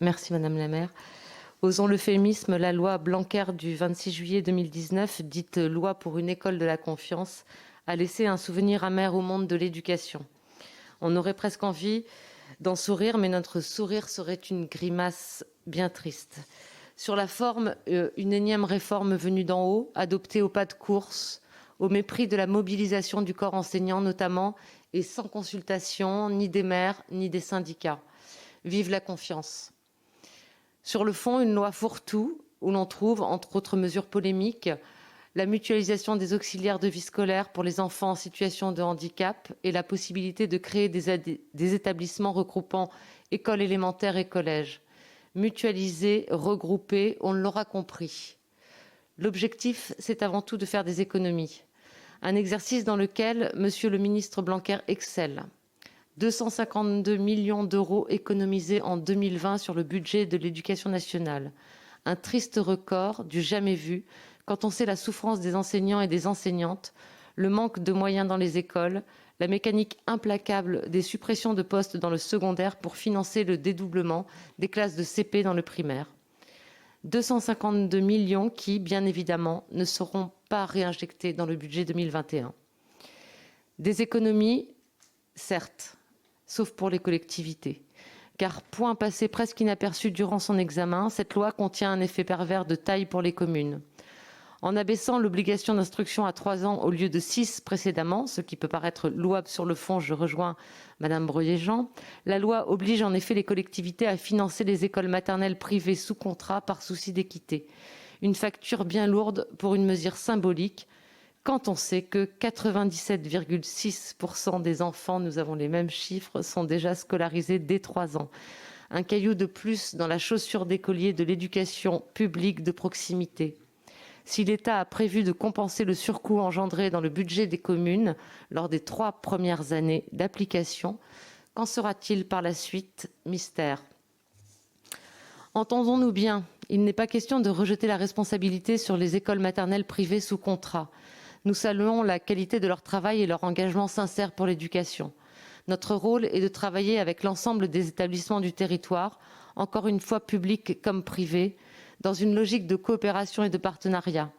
Merci Madame la maire. Osons l'euphémisme, la loi Blanquer du 26 juillet 2019, dite loi pour une école de la confiance, a laissé un souvenir amer au monde de l'éducation. On aurait presque envie d'en sourire, mais notre sourire serait une grimace bien triste. Sur la forme, une énième réforme venue d'en haut, adoptée au pas de course, au mépris de la mobilisation du corps enseignant notamment, et sans consultation ni des maires ni des syndicats. Vive la confiance. Sur le fond, une loi fourre-tout, où l'on trouve, entre autres mesures polémiques, la mutualisation des auxiliaires de vie scolaire pour les enfants en situation de handicap et la possibilité de créer des établissements regroupant écoles élémentaires et collèges. Mutualiser, regrouper, on l'aura compris. L'objectif, c'est avant tout de faire des économies. Un exercice dans lequel Monsieur le ministre Blanquer excelle. 252 millions d'euros économisés en 2020 sur le budget de l'éducation nationale. Un triste record du jamais vu quand on sait la souffrance des enseignants et des enseignantes, le manque de moyens dans les écoles, la mécanique implacable des suppressions de postes dans le secondaire pour financer le dédoublement des classes de CP dans le primaire. 252 millions qui, bien évidemment, ne seront pas réinjectés dans le budget 2021. Des économies, certes, sauf pour les collectivités. Car, point passé presque inaperçu durant son examen, cette loi contient un effet pervers de taille pour les communes. En abaissant l'obligation d'instruction à 3 ans au lieu de 6 précédemment, ce qui peut paraître louable sur le fond, je rejoins Madame Breuiller-Jean, la loi oblige en effet les collectivités à financer les écoles maternelles privées sous contrat par souci d'équité. Une facture bien lourde pour une mesure symbolique, quand on sait que 97,6% des enfants, nous avons les mêmes chiffres, sont déjà scolarisés dès 3 ans. Un caillou de plus dans la chaussure d'écolier de l'éducation publique de proximité. Si l'État a prévu de compenser le surcoût engendré dans le budget des communes lors des 3 premières années d'application, qu'en sera-t-il par la suite? Mystère. Entendons-nous bien, il n'est pas question de rejeter la responsabilité sur les écoles maternelles privées sous contrat. Nous saluons la qualité de leur travail et leur engagement sincère pour l'éducation. Notre rôle est de travailler avec l'ensemble des établissements du territoire, encore une fois publics comme privés, dans une logique de coopération et de partenariat.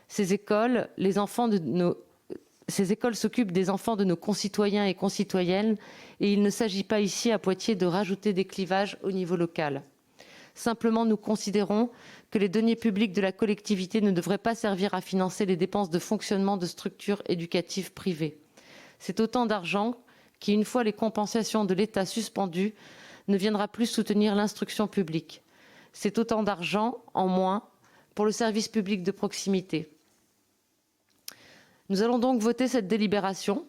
Ces écoles s'occupent des enfants de nos concitoyens et concitoyennes et il ne s'agit pas ici à Poitiers de rajouter des clivages au niveau local. Simplement, nous considérons que les deniers publics de la collectivité ne devraient pas servir à financer les dépenses de fonctionnement de structures éducatives privées. C'est autant d'argent qui, une fois les compensations de l'État suspendues, ne viendra plus soutenir l'instruction publique. C'est autant d'argent en moins pour le service public de proximité. Nous allons donc voter cette délibération.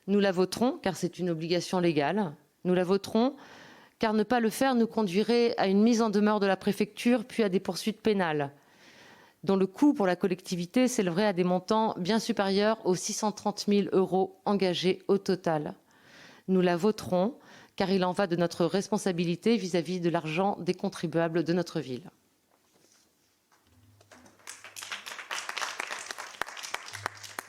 Nous la voterons car c'est une obligation légale. Nous la voterons car ne pas le faire nous conduirait à une mise en demeure de la préfecture puis à des poursuites pénales, dont le coût pour la collectivité s'élèverait à des montants bien supérieurs aux 630 000 € engagés au total. Nous la voterons car il en va de notre responsabilité vis-à-vis de l'argent des contribuables de notre ville.